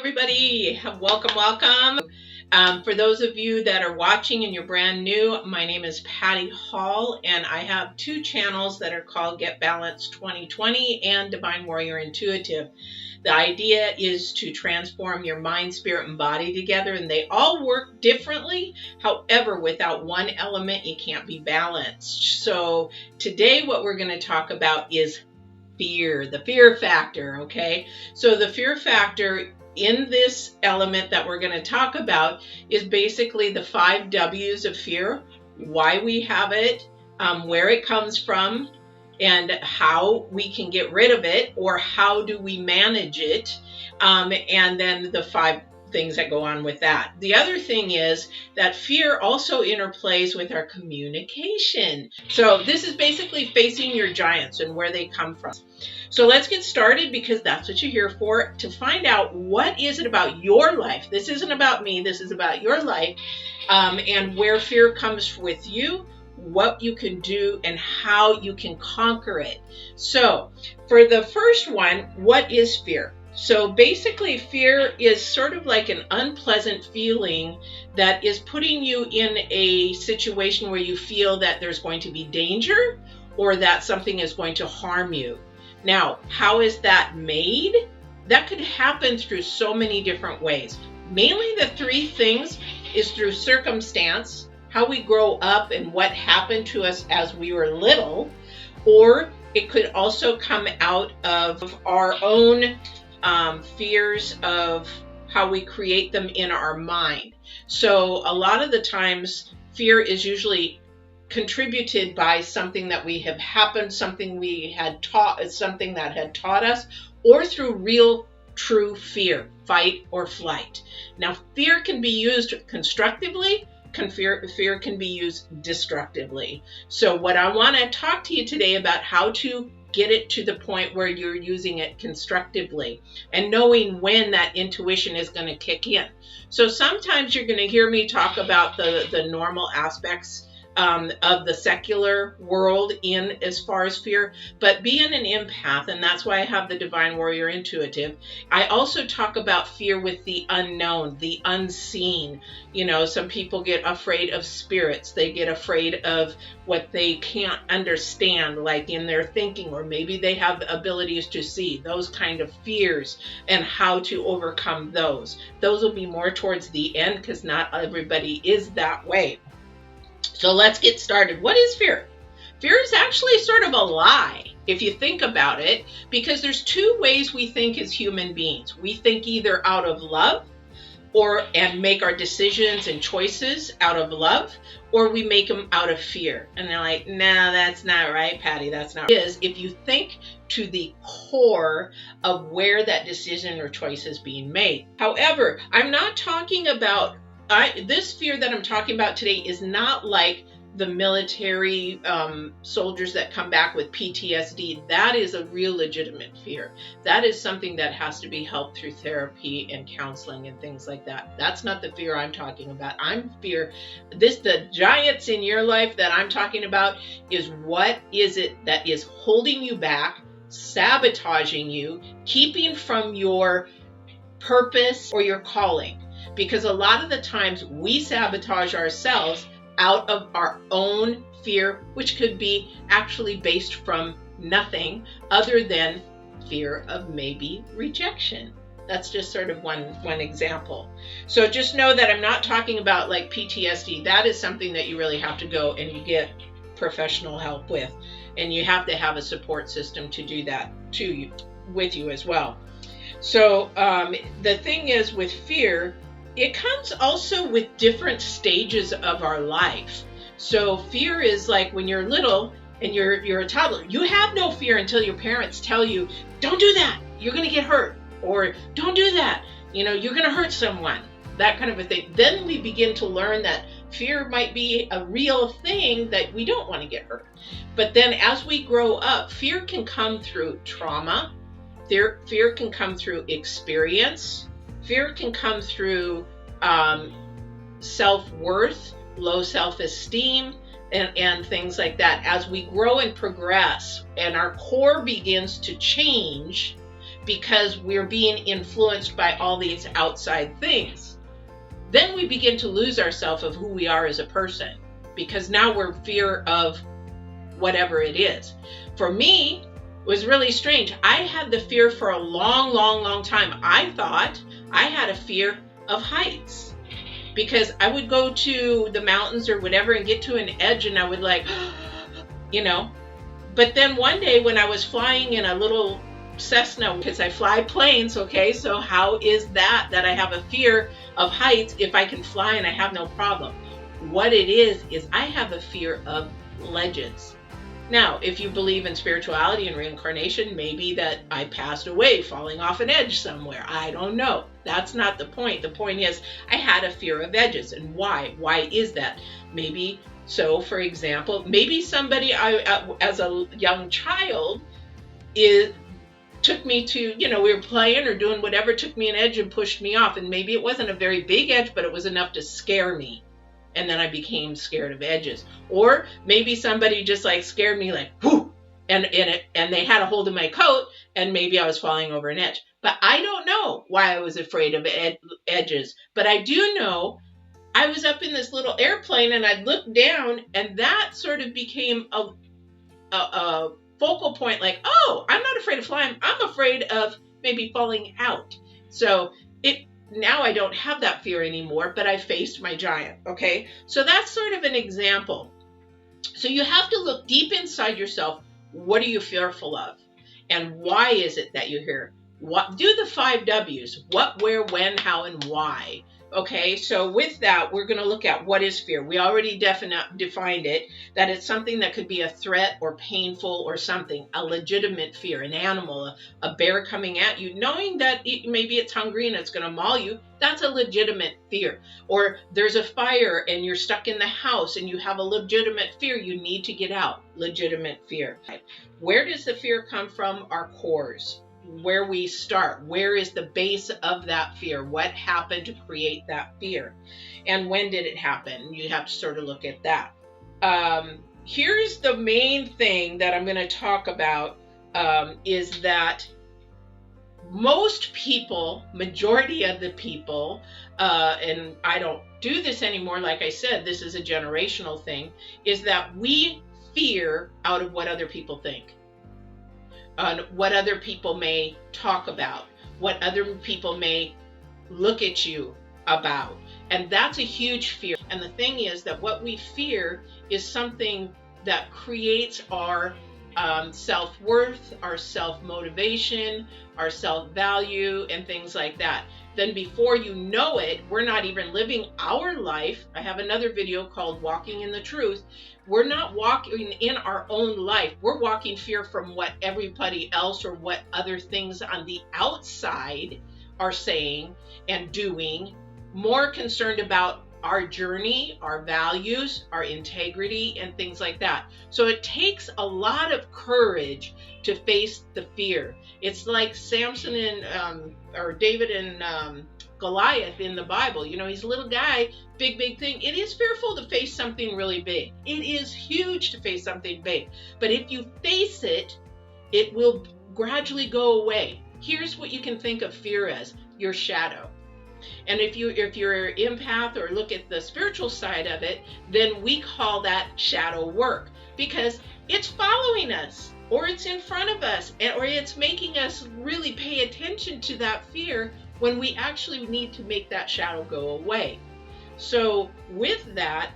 everybody. Welcome. For those of you that are watching and you're brand new, my name is Patti Hall, and I have two channels that are called Get Balanced 2020 and Divine Warrior Intuitive. The idea is to transform your mind, spirit, and body together, and they all work differently. However, without one element, you can't be balanced. So today what we're going to talk about is fear, the fear factor, okay? So the fear factor in this element that we're going to talk about is basically the 5 W's of fear, why we have it, where it comes from, and how we can get rid of it, or how do we manage it, and then the 5 things that go on with that. The other thing is that fear also interplays with our communication. So this is basically facing your giants and where they come from. So let's get started, because that's what you're here for, to find out what is it about your life. This isn't about me, this is about your life, and where fear comes with you, what you can do, and how you can conquer it. So for the first one, what is fear? So basically, fear is sort of like an unpleasant feeling that is putting you in a situation where you feel that there's going to be danger or that something is going to harm you. Now, how is that made? That could happen through so many different ways. Mainly the 3 things is through circumstance, how we grow up and what happened to us as we were little, or it could also come out of our own fears of how we create them in our mind. So a lot of the times fear is usually contributed by something that we have happened, something we had taught, something that had taught us, or through real true fear, fight or flight. Now, fear can be used constructively, fear can be used destructively. So what I want to talk to you today about how to get it to the point where you're using it constructively and knowing when that intuition is going to kick in. So sometimes you're going to hear me talk about the normal aspects of the secular world in as far as fear, but being an empath, and that's why I have the Divine Warrior Intuitive, I also talk about fear with the unknown, the unseen. You know, some people get afraid of spirits, they get afraid of what they can't understand, like in their thinking, or maybe they have abilities to see, those kind of fears, and how to overcome those. Those will be more towards the end, because not everybody is that way. So let's get started. What is fear? Fear is actually sort of a lie, if you think about it, because there's 2 ways we think as human beings. We think either out of love, and make our decisions and choices out of love, or we make them out of fear. And they're like, no, that's not right, Patti, that's not right. It is if you think to the core of where that decision or choice is being made. However, I'm not talking about this fear that I'm talking about today is not like the military soldiers that come back with PTSD. That is a real legitimate fear. That is something that has to be helped through therapy and counseling and things like that. That's not the fear I'm talking about. The giants in your life that I'm talking about is what is it that is holding you back, sabotaging you, keeping from your purpose or your calling. Because a lot of the times we sabotage ourselves out of our own fear, which could be actually based from nothing other than fear of maybe rejection. That's just sort of one example. So just know that I'm not talking about like PTSD. That is something that you really have to go and you get professional help with. And you have to have a support system to do that with you as well. So the thing is with fear, it comes also with different stages of our life. So fear is like when you're little and you're a toddler, you have no fear until your parents tell you, don't do that, you're going to get hurt, or don't do that, you're going to hurt someone, that kind of a thing. Then we begin to learn that fear might be a real thing, that we don't want to get hurt. But then as we grow up, fear can come through trauma, fear can come through experience, fear can come through self-worth, low self-esteem, and things like that. As we grow and progress and our core begins to change, because we're being influenced by all these outside things. Then we begin to lose ourselves of who we are as a person, because now we're fear of whatever it is. For me, it was really strange. I had the fear for a long time. I thought I had a fear of heights, because I would go to the mountains or whatever and get to an edge and I would like, you know. But then one day when I was flying in a little Cessna, because I fly planes, okay, so how is that I have a fear of heights if I can fly and I have no problem? What it is I have a fear of ledges. Now, if you believe in spirituality and reincarnation, maybe that I passed away falling off an edge somewhere. I don't know. That's not the point. The point is I had a fear of edges. And why? Why is that? Maybe, so for example, maybe somebody as a young child took me to, we were playing or doing whatever, took me an edge and pushed me off. And maybe it wasn't a very big edge, but it was enough to scare me. And then I became scared of edges. Or maybe somebody just like scared me like, whoo, and they had a hold of my coat and maybe I was falling over an edge. But I don't know why I was afraid of edges. But I do know I was up in this little airplane and I looked down and that sort of became a focal point, like, oh, I'm not afraid of flying. I'm afraid of maybe falling out. So now I don't have that fear anymore, but I faced my giant, okay? So that's sort of an example. So you have to look deep inside yourself. What are you fearful of? And why is it that you're here? Do the 5 W's. What, where, when, how, and why. Okay, so with that, we're going to look at what is fear. We already defined it, that it's something that could be a threat or painful or something, a legitimate fear, an animal, a bear coming at you, knowing that maybe it's hungry and it's going to maul you. That's a legitimate fear. Or there's a fire and you're stuck in the house and you have a legitimate fear. You need to get out. Legitimate fear. Where does the fear come from? Our cores. Where we start. Where is the base of that fear? What happened to create that fear? And when did it happen? You have to sort of look at that. Here's the main thing that I'm going to talk about, is that most people, majority of the people, and I don't do this anymore, like I said, this is a generational thing, is that we fear out of what other people think. On what other people may talk about, what other people may look at you about. And that's a huge fear. And the thing is that what we fear is something that creates our self-worth, our self-motivation, our self-value, and things like that. Then before you know it, we're not even living our life. I have another video called Walking in the Truth. We're not walking in our own life. We're walking fear from what everybody else or what other things on the outside are saying and doing, more concerned about our journey, our values, our integrity, and things like that. So it takes a lot of courage to face the fear. It's like Samson and or David and Goliath in the Bible. He's a little guy, big thing. It is fearful to face something really big. It is huge to face something big. But if you face it, it will gradually go away. Here's what you can think of fear as: your shadow. And if you're empath or look at the spiritual side of it, then we call that shadow work, because it's following us, or it's in front of us, or it's making us really pay attention to that fear when we actually need to make that shadow go away. So with that,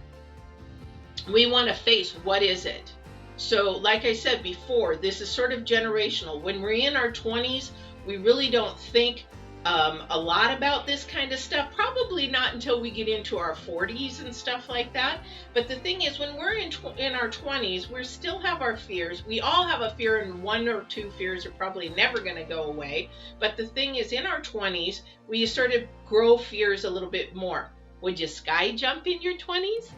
we want to face, what is it? So like I said before, this is sort of generational. When we're in our 20s, we really don't think a lot about this kind of stuff. Probably not until we get into our 40s and stuff like that. But the thing is, when we're in our 20s, we still have our fears. We all have a fear, and 1 or 2 fears are probably never going to go away. But the thing is, in our 20s, we sort of grow fears a little bit more. Would you sky jump in your 20s?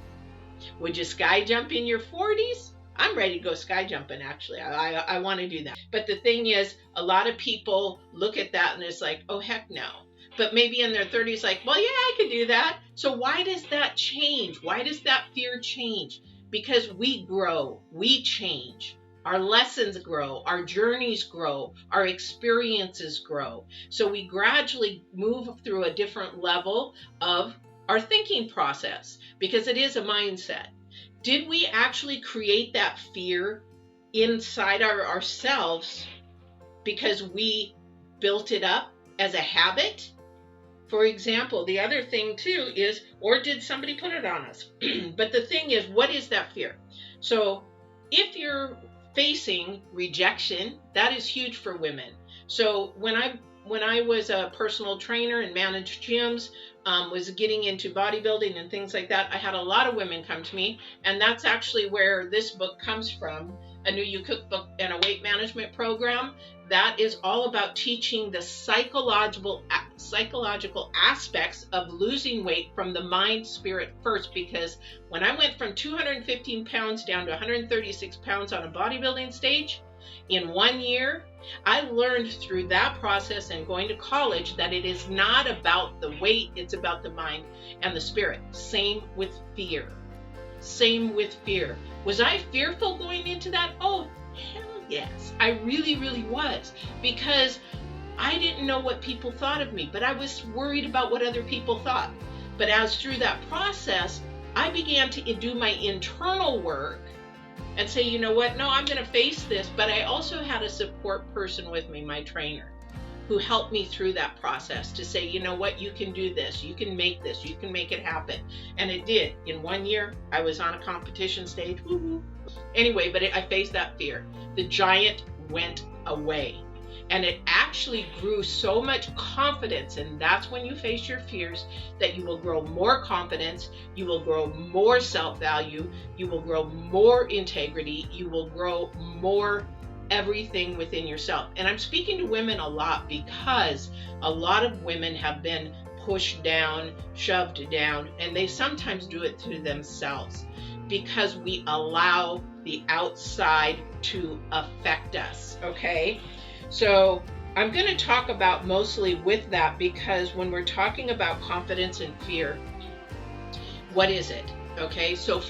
Would you sky jump in your 40s? I'm ready to go sky jumping, actually. I want to do that. But the thing is, a lot of people look at that and it's like, oh, heck no. But maybe in their 30s, like, well, yeah, I could do that. So why does that change? Why does that fear change? Because we grow, we change. Our lessons grow, our journeys grow, our experiences grow. So we gradually move through a different level of our thinking process because it is a mindset. Did we actually create that fear inside ourselves because we built it up as a habit? For example, the other thing too is, or did somebody put it on us? But the thing is, what is that fear? So if you're facing rejection, that is huge for women. So when I was a personal trainer and managed gyms, was getting into bodybuilding and things like that, I had a lot of women come to me, and that's actually where this book comes from, A New You Cookbook and a Weight Management Program. That is all about teaching the psychological aspects of losing weight from the mind, spirit first. Because when I went from 215 pounds down to 136 pounds on a bodybuilding stage in 1 year, I learned through that process and going to college that it is not about the weight, it's about the mind and the spirit. Same with fear. Same with fear. Was I fearful going into that? Oh, hell yes. I really, really was. Because I didn't know what people thought of me, but I was worried about what other people thought. But as through that process, I began to do my internal work and say, you know what? No, I'm going to face this. But I also had a support person with me, my trainer, who helped me through that process to say, you know what? You can do this. You can make this. You can make it happen. And it did. In 1 year, I was on a competition stage. Woo-hoo. Anyway, but I faced that fear. The giant went away. And it actually grew so much confidence, and that's when you face your fears, that you will grow more confidence, you will grow more self-value, you will grow more integrity, you will grow more everything within yourself. And I'm speaking to women a lot because a lot of women have been pushed down, shoved down, and they sometimes do it to themselves because we allow the outside to affect us, okay? So I'm going to talk about mostly with that, because when we're talking about confidence and fear, what is it? Okay, so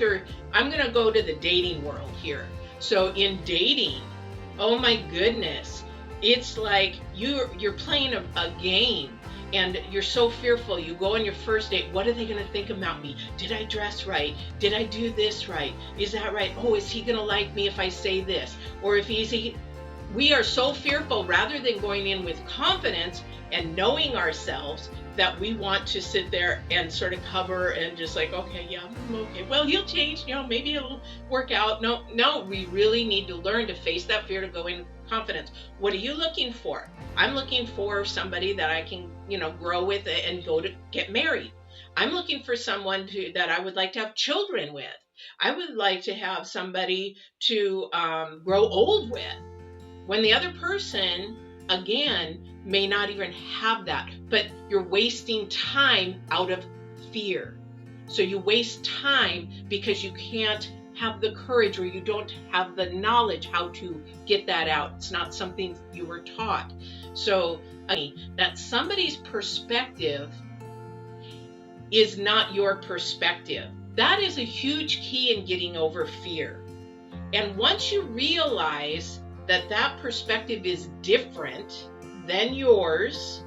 I'm going to go to the dating world here. So in dating, oh my goodness, it's like you're playing a game and you're so fearful. You go on your first date. What are they going to think about me? Did I dress right? Did I do this right? Is that right? Oh, is he going to like me if I say this? Or if we are so fearful, rather than going in with confidence and knowing ourselves, that we want to sit there and sort of cover and just like, okay, yeah, I'm okay. Well, he'll change, maybe it'll work out. No, we really need to learn to face that fear, to go in confidence. What are you looking for? I'm looking for somebody that I can, grow with and go to get married. I'm looking for someone that I would like to have children with. I would like to have somebody to grow old with. When the other person, again, may not even have that, but you're wasting time out of fear. So you waste time because you can't have the courage, or you don't have the knowledge how to get that out. It's not something you were taught. So that somebody's perspective is not your perspective. That is a huge key in getting over fear. And once you realize that perspective is different than yours,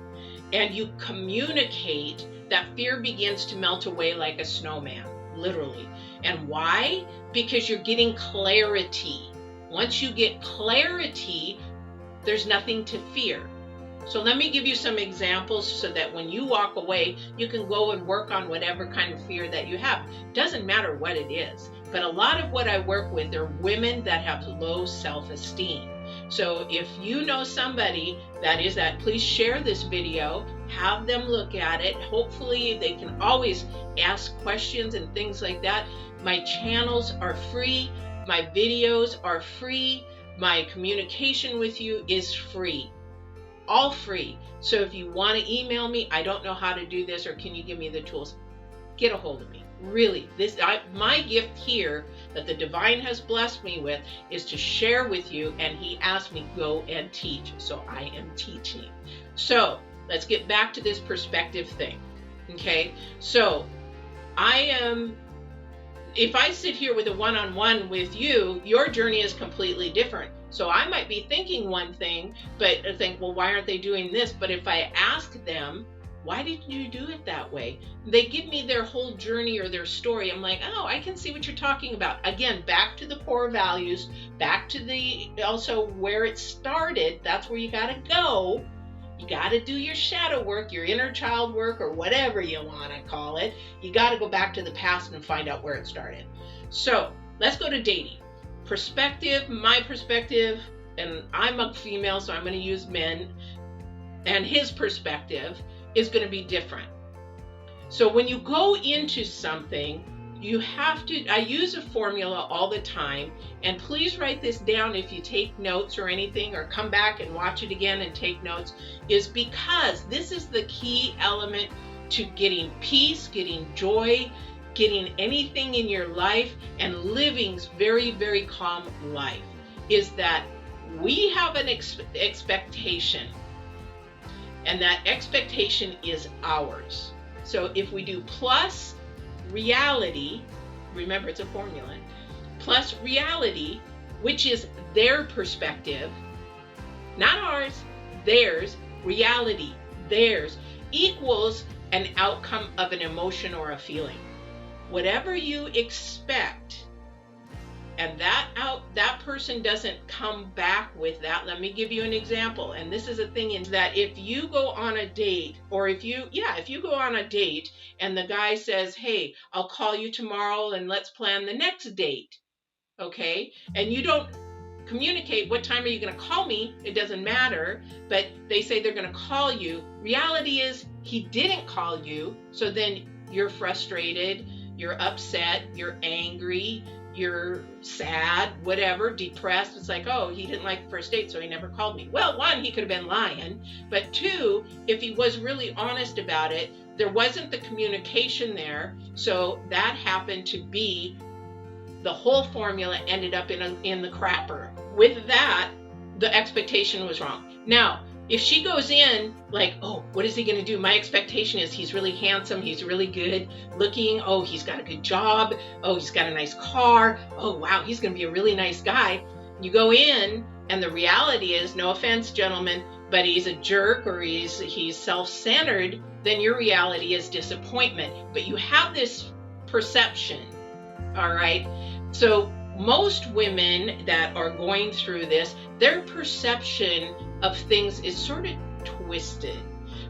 and you communicate, that fear begins to melt away like a snowman, literally. And why? Because you're getting clarity. Once you get clarity, there's nothing to fear. So let me give you some examples so that when you walk away, you can go and work on whatever kind of fear that you have. Doesn't matter what it is. But a lot of what I work with are women that have low self-esteem. So if you know somebody that is that, please share this video, have them look at it. Hopefully they can always ask questions and things like that. My channels are free. My videos are free. My communication with you is free. All free. So if you want to email me, I don't know how to do this, or can you give me the tools? Get a hold of me. Really, my gift here that the divine has blessed me with is to share with you, and he asked me go and teach, so I am teaching. So let's get back to this perspective thing. Okay, so I am if I sit here with a one-on-one with you, your journey is completely different. So I might be thinking one thing, but I think, well, why aren't they doing this? But if I ask them, why did you do it that way? They give me their whole journey or their story. I'm like, oh, I can see what you're talking about. Again, back to the core values, back to the also where it started. That's where you got to go. You got to do your shadow work, your inner child work, or whatever you want to call it. You got to go back to the past and find out where it started. So let's go to dating. Perspective, my perspective, and I'm a female, so I'm going to use men, and his perspective is going to be different. So when you go into something, you have to, I use a formula all the time, and please write this down if you take notes or anything, or come back and watch it again and take notes, is because this is the key element to getting peace, getting joy, getting anything in your life, and living very, very calm life, is that we have an expectation. And that expectation is ours. So if we do plus reality, remember it's a formula, plus reality, which is their perspective, not ours, theirs, reality, theirs, equals an outcome of an emotion or a feeling. Whatever you expect, and that person doesn't come back with that. Let me give you an example. And this is a thing, is that if you go on a date, or if you go on a date and the guy says, hey, I'll call you tomorrow and let's plan the next date. Okay. And you don't communicate, what time are you going to call me? It doesn't matter. But they say they're going to call you. Reality is he didn't call you. So then you're frustrated, you're upset, you're angry, you're sad, whatever, depressed. It's like, oh, he didn't like the first date, so he never called me. Well, one, he could have been lying. But two, if he was really honest about it, there wasn't the communication there. So that happened to be, the whole formula ended up in the crapper. With that, the expectation was wrong. Now, if she goes in like, oh, what is he going to do? My expectation is he's really handsome. He's really good looking. Oh, he's got a good job. Oh, he's got a nice car. Oh, wow, he's going to be a really nice guy. You go in and the reality is, no offense, gentlemen, but he's a jerk, or he's self-centered. Then your reality is disappointment. But you have this perception. All right. So most women that are going through this, their perception of things is sort of twisted,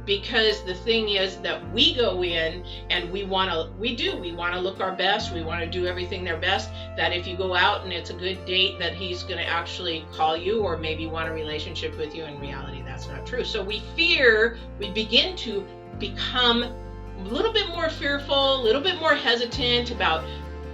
because the thing is that we go in and we want to look our best. We want to do everything their best, that if you go out and it's a good date, that he's going to actually call you or maybe want a relationship with you. In reality, that's not true. So we begin to become a little bit more fearful, a little bit more hesitant about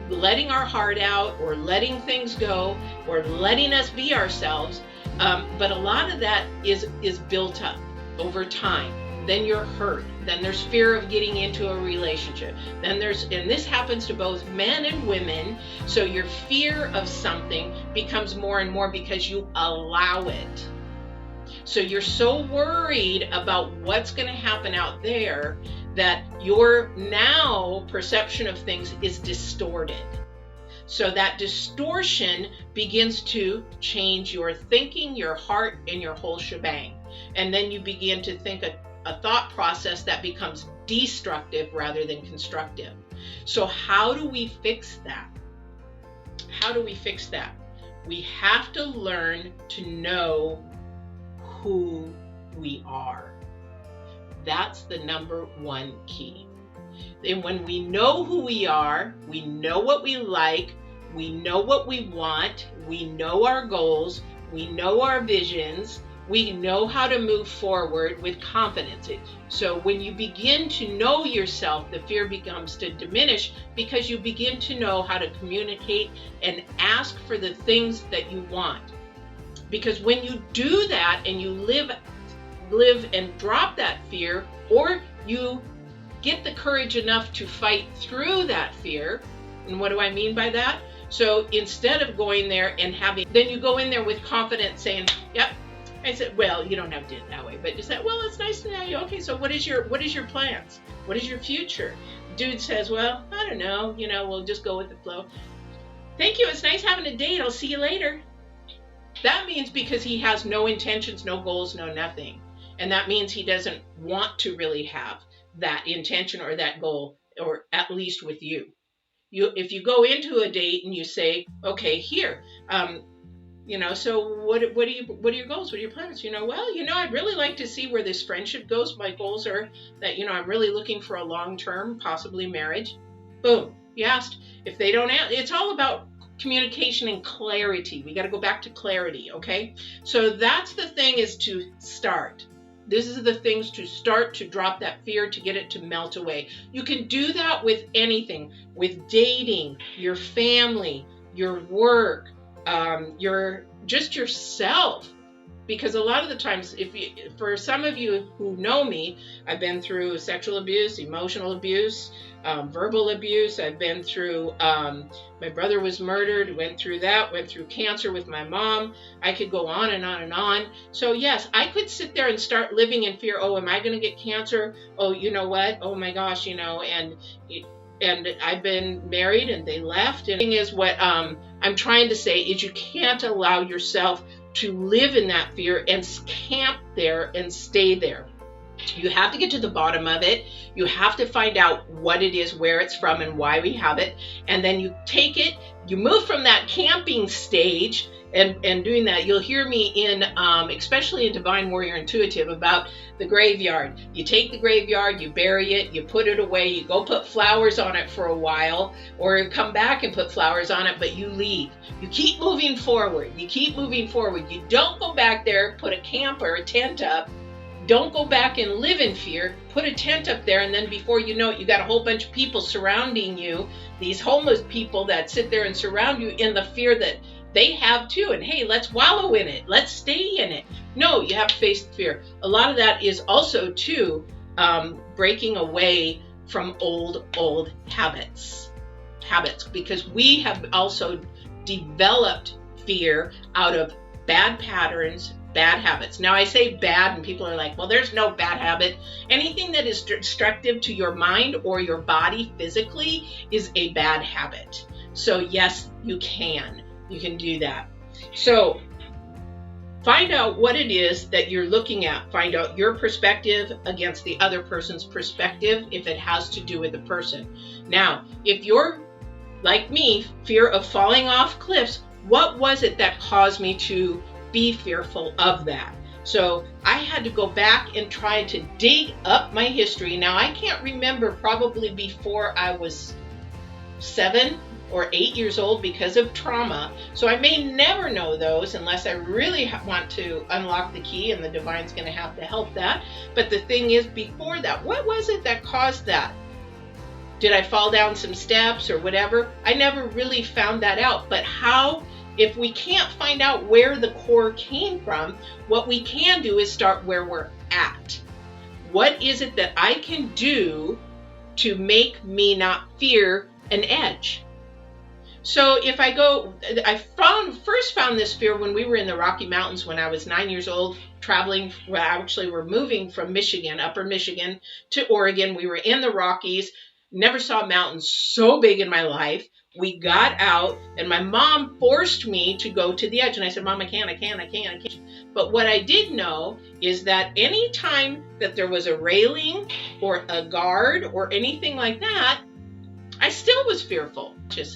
letting our heart out, or letting things go, or letting us be ourselves. But a lot of that is built up over time. Then you're hurt. Then there's fear of getting into a relationship. And this happens to both men and women. So your fear of something becomes more and more because you allow it. So you're so worried about what's going to happen out there that your now perception of things is distorted. So that distortion begins to change your thinking, your heart, and your whole shebang. And then you begin to think a thought process that becomes destructive rather than constructive. So how do we fix that? How do we fix that? We have to learn to know who we are. That's the number one key. And when we know who we are, we know what we like, we know what we want, we know our goals, we know our visions, we know how to move forward with confidence. So when you begin to know yourself, the fear begins to diminish, because you begin to know how to communicate and ask for the things that you want. Because when you do that and you live and drop that fear, or you get the courage enough to fight through that fear. And what do I mean by that? So instead of going there and then you go in there with confidence saying, yep. I said, well, you don't have to do it that way, but just that, well, it's nice to know you. Okay, so what is your plans? What is your future? dude says, well, I don't know, we'll just go with the flow. Thank you, it's nice having a date, I'll see you later. That means because he has no intentions, no goals, no nothing. And that means he doesn't want to really have that intention or that goal, or at least with you. If you go into a date and you say, okay, here, so what are your goals? What are your plans? I'd really like to see where this friendship goes. My goals are that, I'm really looking for a long-term, possibly marriage. Boom. You asked. If they don't answer, it's all about communication and clarity. We got to go back to clarity, okay? So that's the thing, is to start. This is the things to start to drop that fear, to get it to melt away. You can do that with anything, with dating, your family, your work, just yourself. Because a lot of the times, for some of you who know me, I've been through sexual abuse, emotional abuse, verbal abuse. I've been through, my brother was murdered, went through cancer with my mom. I could go on and on and on. So yes, I could sit there and start living in fear. Oh, am I going to get cancer? Oh, you know what? Oh my gosh, and I've been married and they left. And the thing is, what I'm trying to say is, you can't allow yourself to live in that fear and camp there and stay there. You have to get to the bottom of it. You have to find out what it is, where it's from, and why we have it. And then you take it, you move from that camping stage and doing that. You'll hear me in, especially in Divine Warrior Intuitive, about the graveyard. You take the graveyard, you bury it, you put it away, you go put flowers on it for a while, or come back and put flowers on it, but you leave. You keep moving forward. You don't go back there, put a camp or a tent up. Don't go back and live in fear. Put a tent up there, and then before you know it, you got a whole bunch of people surrounding you, these homeless people that sit there and surround you in the fear that they have too. And hey, let's wallow in it. Let's stay in it. No, you have to face the fear. A lot of that is also too breaking away from old habits, because we have also developed fear out of bad patterns, bad habits. Now I say bad and people are like, well, there's no bad habit. Anything that is destructive to your mind or your body physically is a bad habit. So yes, you can do that. So find out what it is that you're looking at. Find out your perspective against the other person's perspective, if it has to do with the person. Now, if you're like me, fear of falling off cliffs, what was it that caused me to be fearful of that? So I had to go back and try to dig up my history. Now I can't remember, probably before I was 7 or 8 years old, because of trauma. So I may never know those unless I really want to unlock the key, and the divine's going to have to help that. But the thing is, before that, what was it that caused that? Did I fall down some steps or whatever? I never really found that out. But how? If we can't find out where the core came from, what we can do is start where we're at. What is it that I can do to make me not fear an edge? So if I first found this fear when we were in the Rocky Mountains when I was 9 years old, traveling. Well, actually, we're moving from Michigan, upper Michigan, to Oregon. We were in the Rockies. Never saw mountains so big in my life. We got out, and my mom forced me to go to the edge. And I said, Mom, I can't. But what I did know is that any time that there was a railing or a guard or anything like that, I still was fearful.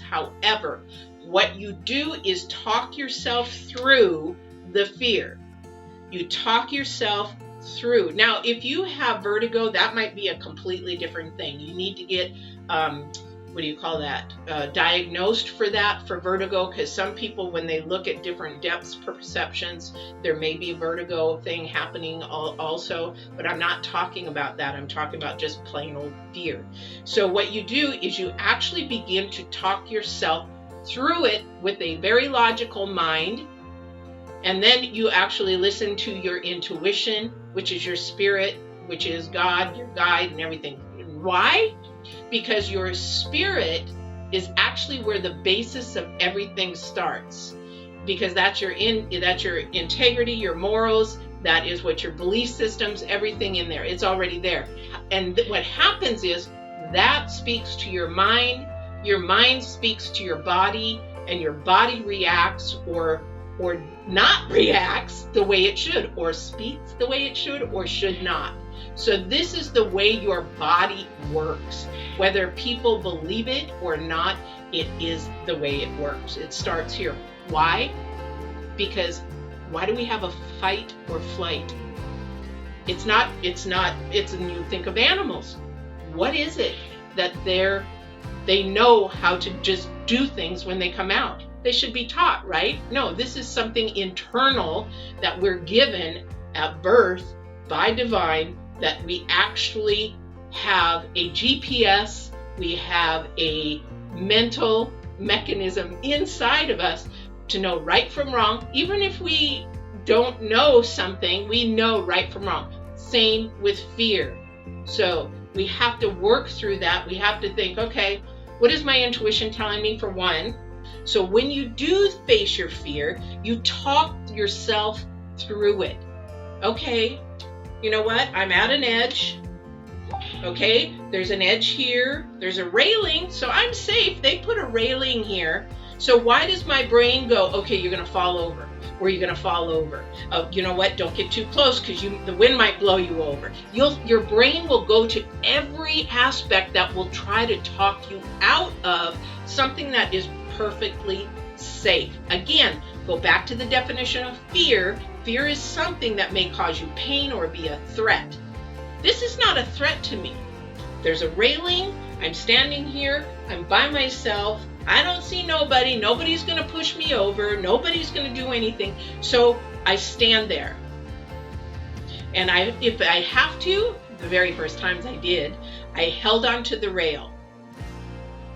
However, what you do is talk yourself through the fear. You talk yourself through. Now, if you have vertigo, that might be a completely different thing. You need to get, diagnosed for that, for vertigo, because some people, when they look at different depths perceptions, there may be a vertigo thing happening also, but I'm not talking about that. I'm talking about just plain old fear. So what you do is you actually begin to talk yourself through it with a very logical mind, and then you actually listen to your intuition, which is your spirit, which is God, your guide, and everything. Why? Because your spirit is actually where the basis of everything starts. Because that's your integrity, your morals, that is what your belief systems, everything in there. It's already there. And what happens is that speaks to your mind speaks to your body, and your body reacts or not reacts the way it should, or speaks the way it should or should not. So this is the way your body works. Whether people believe it or not, it is the way it works. It starts here. Why? Because why do we have a fight or flight? It's when you think of animals. What is it that they know how to just do things when they come out? They should be taught, right? No, this is something internal that we're given at birth by divine, that we actually have a GPS, we have a mental mechanism inside of us to know right from wrong. Even if we don't know something, we know right from wrong. Same with fear. So we have to work through that. We have to think, okay, what is my intuition telling me, for one? So when you do face your fear, you talk yourself through it. Okay, you know what? I'm at an edge. Okay, there's an edge here. There's a railing, so I'm safe. They put a railing here. So why does my brain go, okay, you're going to fall over, or you're going to fall over? Oh, you know what? Don't get too close because the wind might blow you over. Your brain will go to every aspect that will try to talk you out of something that is perfectly safe. Again, go back to the definition of fear. Fear is something that may cause you pain or be a threat. This is not a threat to me. There's a railing. I'm standing here. I'm by myself. I don't see nobody. Nobody's going to push me over. Nobody's going to do anything. So I stand there. And if I have to, the very first times I did, I held onto the rail.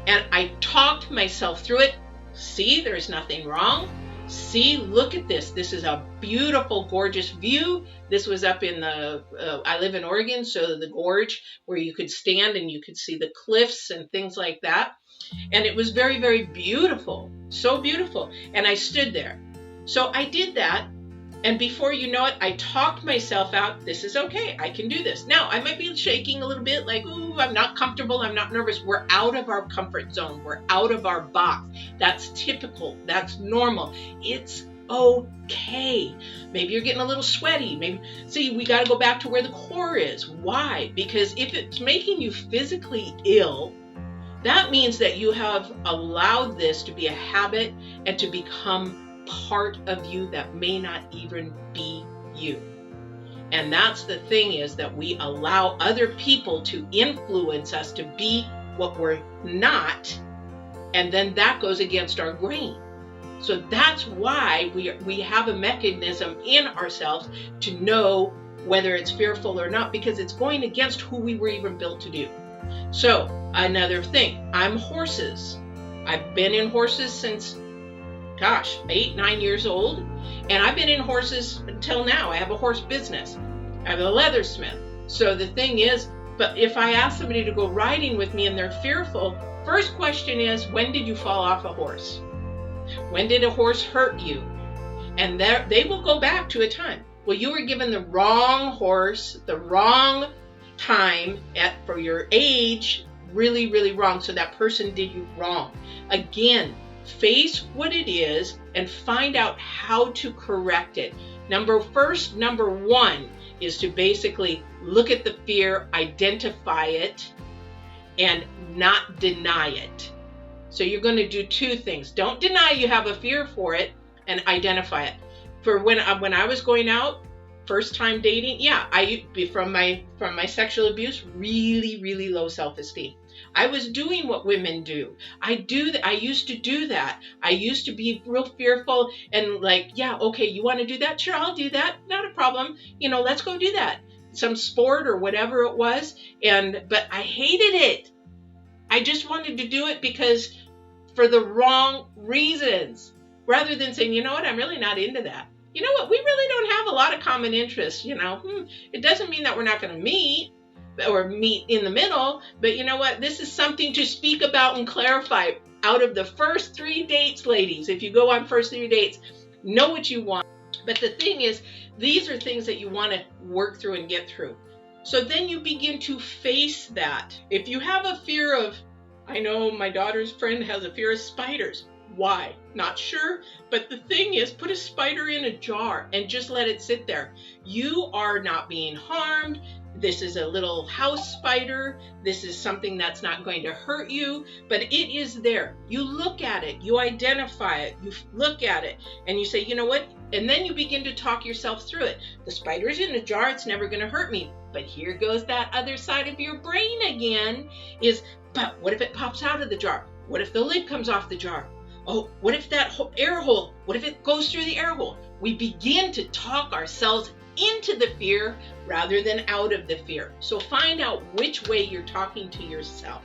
And I talked myself through it. See, there's nothing wrong. See, look at this. This is a beautiful, gorgeous view. This was up in I live in Oregon, so the gorge where you could stand and you could see the cliffs and things like that. And it was very, very beautiful. So beautiful. And I stood there. So I did that. And before you know it, I talked myself out. This is okay. I can do this. Now, I might be shaking a little bit like, ooh, I'm not comfortable. I'm not nervous. We're out of our comfort zone. We're out of our box. That's typical. That's normal. It's okay. Maybe you're getting a little sweaty. See, we got to go back to where the core is. Why? Because if it's making you physically ill, that means that you have allowed this to be a habit and to become part of you that may not even be you. And that's the thing, is that we allow other people to influence us to be what we're not, and then that goes against our grain. So that's why we have a mechanism in ourselves to know whether it's fearful or not, because it's going against who we were even built to do. So another thing, I'm horses. I've been in horses since 8, 9 years old. And I've been in horses until now. I have a horse business. I have a leathersmith. So the thing is, but if I ask somebody to go riding with me and they're fearful, first question is, when did you fall off a horse? When did a horse hurt you? And they will go back to a time. Well, you were given the wrong horse, the wrong time for your age, really, really wrong. So that person did you wrong. Again, face what it is and find out how to correct it. Number one is to basically look at the fear, identify it, and not deny it. So you're going to do two things. Don't deny you have a fear for it, and identify it. For when I was going out, first time dating, from my sexual abuse, really, really low self-esteem. I was doing what women do. I used to do that. I used to be real fearful and like, yeah, okay, you want to do that? Sure, I'll do that. Not a problem. Let's go do that. Some sport or whatever it was. But I hated it. I just wanted to do it because for the wrong reasons, rather than saying, you know what, I'm really not into that. You know what, we really don't have a lot of common interests, It doesn't mean that we're not going to meet or meet in the middle, but you know what, this is something to speak about and clarify. Out of the first 3 dates, ladies, if you go on first 3 dates, know what you want. But the thing is, these are things that you want to work through and get through. So then you begin to face that. If you have a fear of, I know my daughter's friend has a fear of spiders. Why? Not sure. But the thing is, put a spider in a jar and just let it sit there. You are not being harmed. This is a little house spider. This is something that's not going to hurt you, but it is there. You look at it, you identify it, you look at it, and you say, you know what? And then you begin to talk yourself through it. The spider's in a jar, it's never going to hurt me. But here goes that other side of your brain again, but what if it pops out of the jar? What if the lid comes off the jar? Oh, what if that air hole, what if it goes through the air hole? We begin to talk ourselves into the fear rather than out of the fear. So find out which way you're talking to yourself.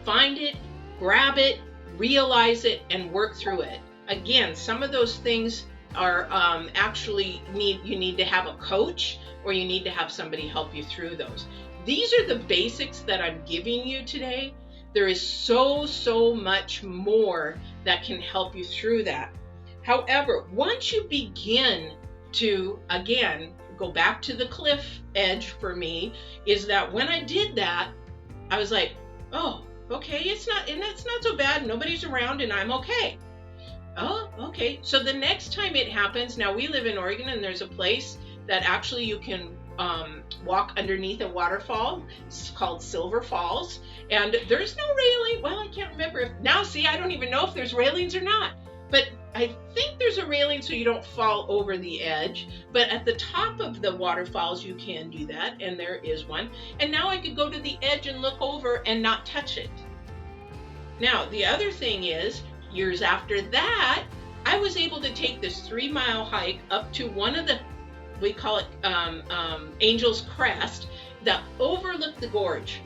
Find it, grab it, realize it, and work through it. Again, some of those things are actually you need to have a coach, or you need to have somebody help you through those. These are the basics that I'm giving you today. There is so much more that can help you through that. However, once you begin to, again, go back to the cliff edge for me, is that when I did that, I was like, oh, okay, it's not so bad. Nobody's around and I'm okay. Oh, okay. So the next time it happens, now we live in Oregon and there's a place that actually you can walk underneath a waterfall. It's called Silver Falls, and there's no railing. Well, I can't remember I don't even know if there's railings or not, but I think there's a railing so you don't fall over the edge. But at the top of the waterfalls you can do that, and there is one. And now I could go to the edge and look over and not touch it. Now the other thing is, years after that, I was able to take this 3-mile hike up to one of the, we call it Angel's Crest, that overlooked the gorge.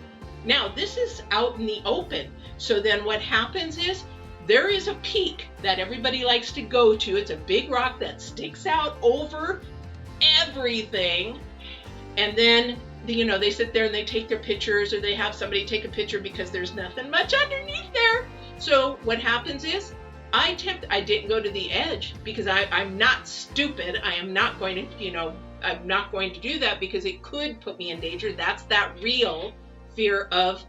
Now this is out in the open. So then what happens is, there is a peak that everybody likes to go to. It's a big rock that sticks out over everything. And then, they sit there and they take their pictures, or they have somebody take a picture because there's nothing much underneath there. So what happens is, I didn't go to the edge because I'm not stupid. I am not going to, I'm not going to do that because it could put me in danger. That's that real fear of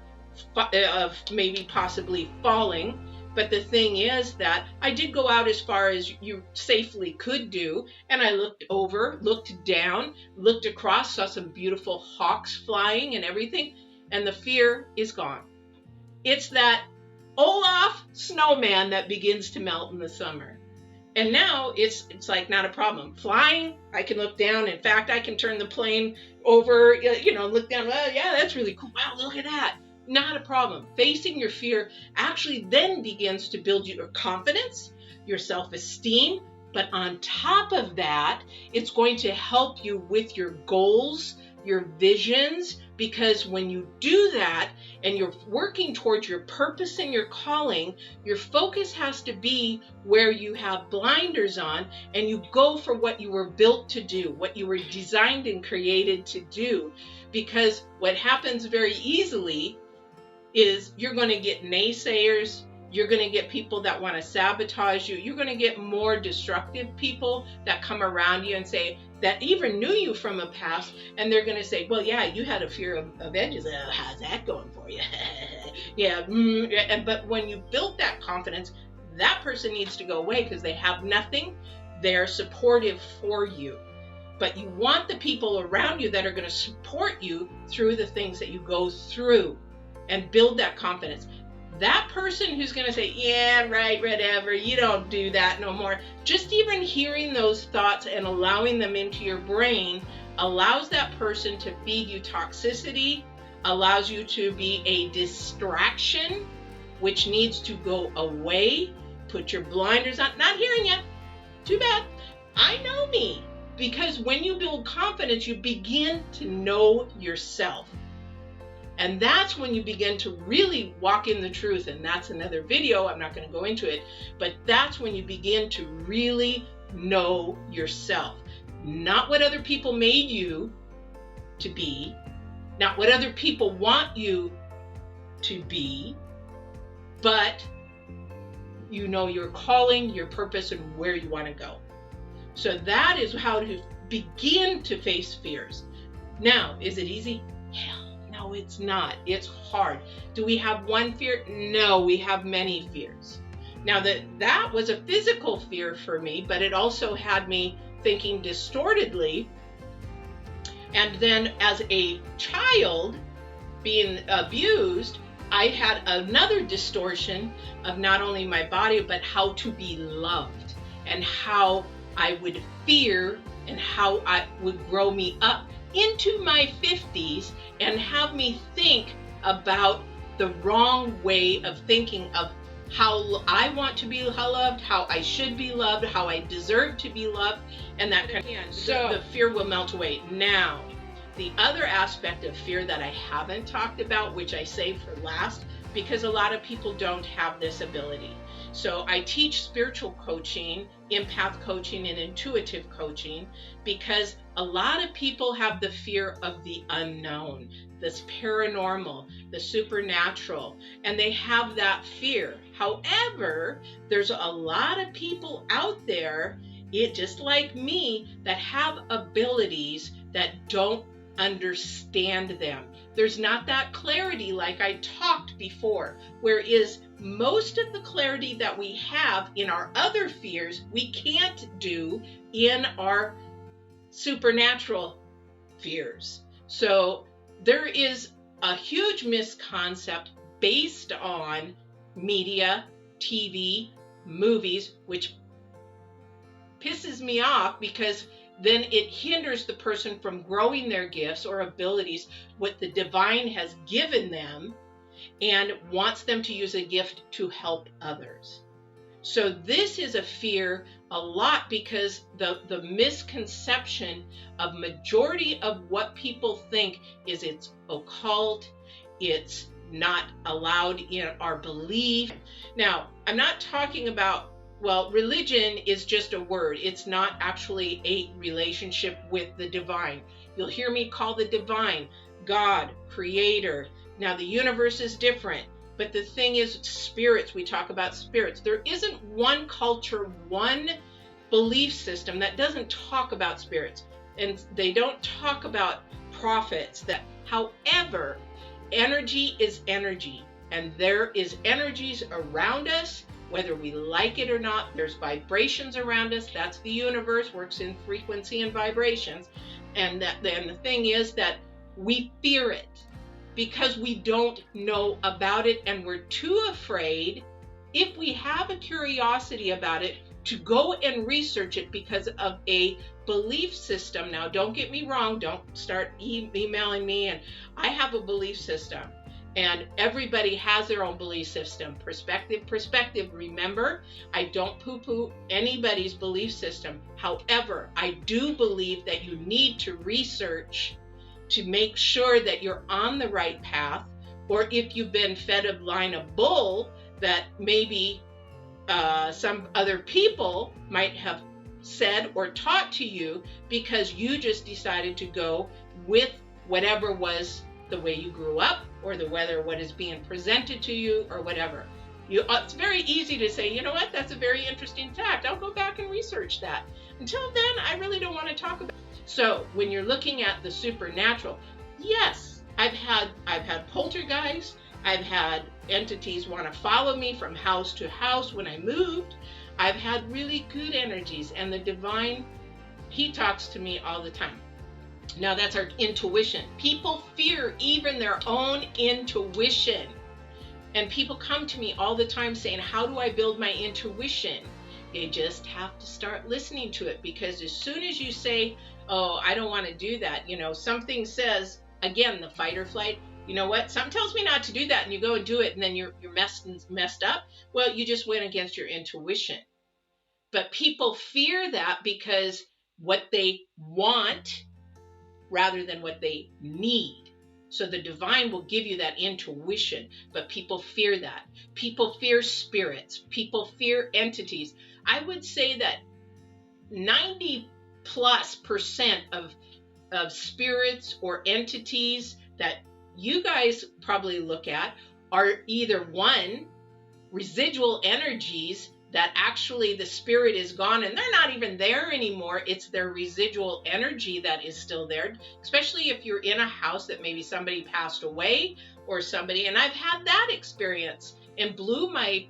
maybe possibly falling. But the thing is that I did go out as far as you safely could do, and I looked over, looked down, looked across, saw some beautiful hawks flying and everything, and the fear is gone. It's that Olaf snowman that begins to melt in the summer. And now it's like not a problem. Flying, I can look down. In fact, I can turn the plane over, look down. Well, yeah, that's really cool. Wow, look at that. Not a problem. Facing your fear actually then begins to build your confidence, your self-esteem. But on top of that, it's going to help you with your goals, your visions, because when you do that and you're working towards your purpose and your calling, your focus has to be where you have blinders on and you go for what you were built to do, what you were designed and created to do. Because what happens very easily is you're going to get naysayers, you're going to get people that want to sabotage you, you're going to get more destructive people that come around you and say, that even knew you from a past, and they're going to say, well, yeah, you had a fear of edges. How's that going for you? Yeah. But when you built that confidence, that person needs to go away because they have nothing. They're supportive for you. But you want the people around you that are going to support you through the things that you go through and build that confidence. That person who's going to say, yeah, right, whatever, you don't do that no more. Just even hearing those thoughts and allowing them into your brain allows that person to feed you toxicity, allows you to be a distraction, which needs to go away. Put your blinders on. Not hearing you. Too bad. I know me. Because when you build confidence, you begin to know yourself. And that's when you begin to really walk in the truth. And that's another video. I'm not going to go into it. But that's when you begin to really know yourself. Not what other people made you to be. Not what other people want you to be. But you know your calling, your purpose, and where you want to go. So that is how to begin to face fears. Now, is it easy? Hell, no, it's not. It's hard. Do we have one fear? No, we have many fears. Now that was a physical fear for me, but it also had me thinking distortedly. And then as a child being abused, I had another distortion of not only my body, but how to be loved and how I would fear and how I would grow me up into my 50s and have me think about the wrong way of thinking of how I want to be loved, how I should be loved, how I deserve to be loved, and that kind of. So the fear will melt away. Now, the other aspect of fear that I haven't talked about, which I save for last, because a lot of people don't have this ability. So I teach spiritual coaching, empath coaching, and intuitive coaching because a lot of people have the fear of the unknown, this paranormal, the supernatural, and they have that fear. However, there's a lot of people out there, just like me, that have abilities that don't understand them. There's not that clarity like I talked before, whereas most of the clarity that we have in our other fears, we can't do in our supernatural fears. So there is a huge misconception based on media, TV, movies, which pisses me off because then it hinders the person from growing their gifts or abilities, what the divine has given them, and wants them to use a gift to help others. So this is a fear a lot because the misconception of majority of what people think is it's occult, it's not allowed in our belief. Now, I'm not talking about, well, religion is just a word. It's not actually a relationship with the divine. You'll hear me call the divine God, creator. Now, the universe is different, but the thing is spirits. We talk about spirits. There isn't one culture, one belief system that doesn't talk about spirits, and they don't talk about prophets. However, energy is energy, and there is energies around us. Whether we like it or not, there's vibrations around us. That's the universe, works in frequency and vibrations. And then the thing is that we fear it because we don't know about it, and we're too afraid, if we have a curiosity about it, to go and research it because of a belief system. Now, don't get me wrong. Don't start emailing me. And I have a belief system. And everybody has their own belief system. Perspective. Remember, I don't poo-poo anybody's belief system. However, I do believe that you need to research to make sure that you're on the right path, or if you've been fed a line of bull that maybe some other people might have said or taught to you because you just decided to go with whatever was the way you grew up, or what is being presented to you, or whatever. It's very easy to say, you know what, that's a very interesting fact. I'll go back and research that. Until then, I really don't want to talk about it. So when you're looking at the supernatural, yes, I've had poltergeists. I've had entities want to follow me from house to house when I moved. I've had really good energies, and the divine, he talks to me all the time. Now, that's our intuition. People fear even their own intuition. And people come to me all the time saying, how do I build my intuition? You just have to start listening to it, because as soon as you say, oh, I don't want to do that, something says, again, the fight or flight, you know what, something tells me not to do that, and you go and do it, and then you're messed up. Well, you just went against your intuition. But people fear that because what they want rather than what they need. So the divine will give you that intuition, but people fear that. People fear spirits. People fear entities. I would say that 90+% of spirits or entities that you guys probably look at are either one, residual energies that actually the spirit is gone and they're not even there anymore. It's their residual energy that is still there, especially if you're in a house that maybe somebody passed away or somebody. And I've had that experience and blew my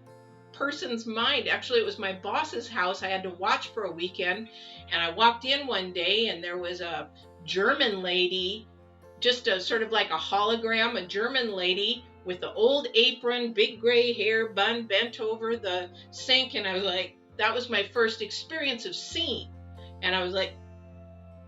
person's mind. Actually, it was my boss's house. I had to watch for a weekend, and I walked in one day and there was a German lady, just a sort of like a hologram, a German lady with the old apron, big gray hair, bun, bent over the sink. And I was like, that was my first experience of seeing. And I was like,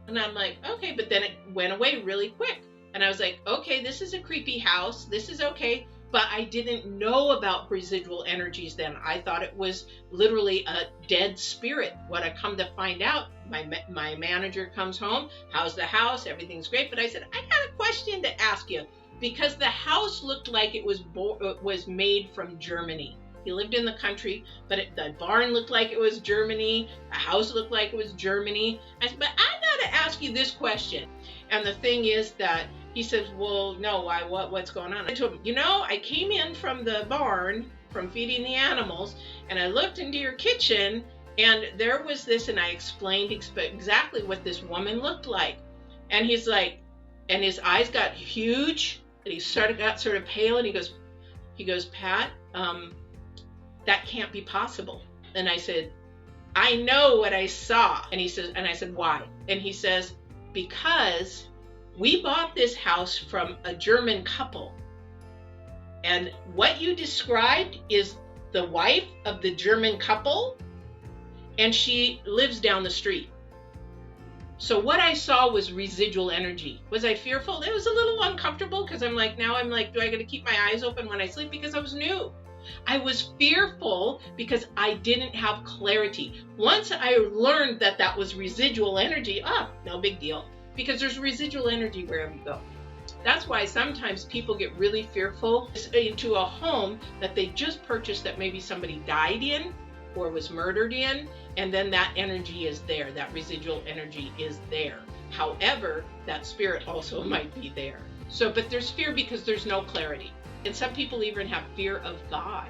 and I'm like, okay, but then it went away really quick. And I was like, okay, this is a creepy house. This is okay. But I didn't know about residual energies then. I thought it was literally a dead spirit. What I come to find out, my manager comes home. How's the house? Everything's great. But I said, I got a question to ask you, because the house looked like it was made from Germany. He lived in the country, but the barn looked like it was Germany. The house looked like it was Germany. I said, but I got to ask you this question. And the thing is that he says, well, no, why? What's going on? I told him, I came in from the barn, from feeding the animals, and I looked into your kitchen, and there was this, and I explained exactly what this woman looked like. And he's like, and his eyes got huge, and he got sort of pale, and he goes, Pat, that can't be possible. And I said, I know what I saw. And he says, and I said, why? And he says, because we bought this house from a German couple. And what you described is the wife of the German couple, and she lives down the street. So what I saw was residual energy. Was I fearful? It was a little uncomfortable because I'm like, do I got to keep my eyes open when I sleep? Because I was new. I was fearful because I didn't have clarity. Once I learned that that was residual energy, no big deal. Because there's residual energy wherever you go. That's why sometimes people get really fearful into a home that they just purchased that maybe somebody died in or was murdered in, and then that energy is there. That residual energy is there. However, that spirit also might be there. But there's fear because there's no clarity. And some people even have fear of God.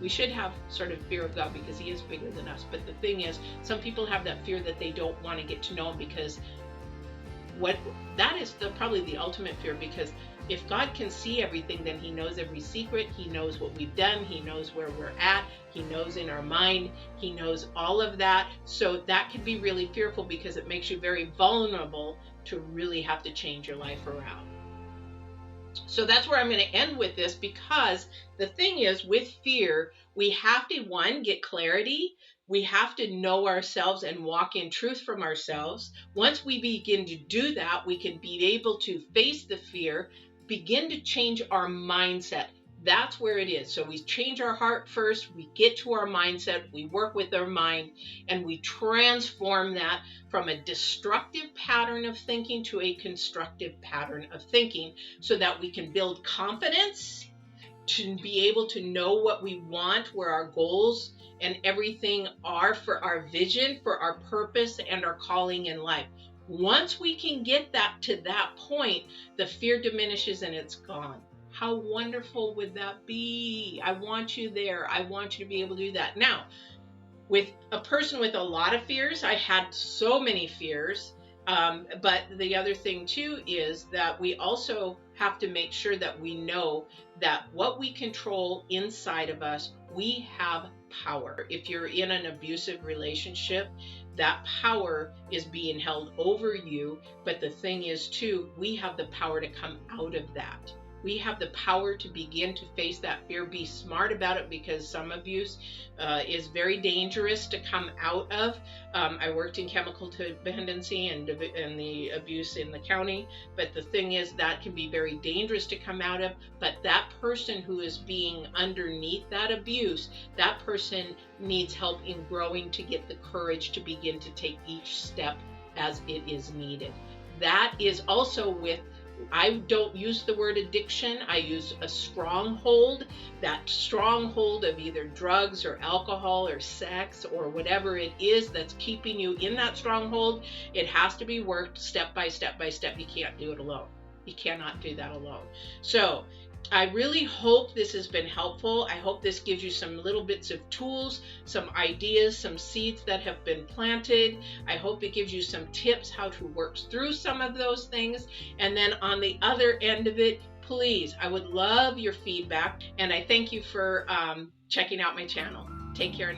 We should have sort of fear of God because he is bigger than us. But the thing is, some people have that fear that they don't want to get to know him, because that is probably the ultimate fear, because if God can see everything, then he knows every secret. He knows what we've done. He knows where we're at. He knows in our mind. He knows all of that. So that can be really fearful because it makes you very vulnerable to really have to change your life around. So that's where I'm going to end with this, because the thing is, with fear, we have to, one, get clarity. We have to know ourselves and walk in truth from ourselves. Once we begin to do that, we can be able to face the fear, begin to change our mindset. That's where it is. So we change our heart first, we get to our mindset, we work with our mind, and we transform that from a destructive pattern of thinking to a constructive pattern of thinking, so that we can build confidence to be able to know what we want, where our goals and everything are for our vision, for our purpose and our calling in life. Once we can get that to that point, the fear diminishes and it's gone. How wonderful would that be? I want you there. I want you to be able to do that. Now, with a person with a lot of fears, I had so many fears. But the other thing too is that we also have to make sure that we know that what we control inside of us, we have power. If you're in an abusive relationship, that power is being held over you. But the thing is too, we have the power to come out of that. We have the power to begin to face that fear. Be smart about it, because some abuse is very dangerous to come out of. I worked in chemical dependency and the abuse in the county, but the thing is that can be very dangerous to come out of. But that person who is being underneath that abuse, that person needs help in growing to get the courage to begin to take each step as it is needed. That is also with, I don't use the word addiction. I use a stronghold. That stronghold of either drugs or alcohol or sex or whatever it is that's keeping you in that stronghold. It has to be worked step by step by step. You can't do it alone. You cannot do that alone. So I really hope this has been helpful. I hope this gives you some little bits of tools, some ideas, some seeds that have been planted. I hope it gives you some tips how to work through some of those things. And then on the other end of it, please, I would love your feedback. And I thank you for checking out my channel. Take care.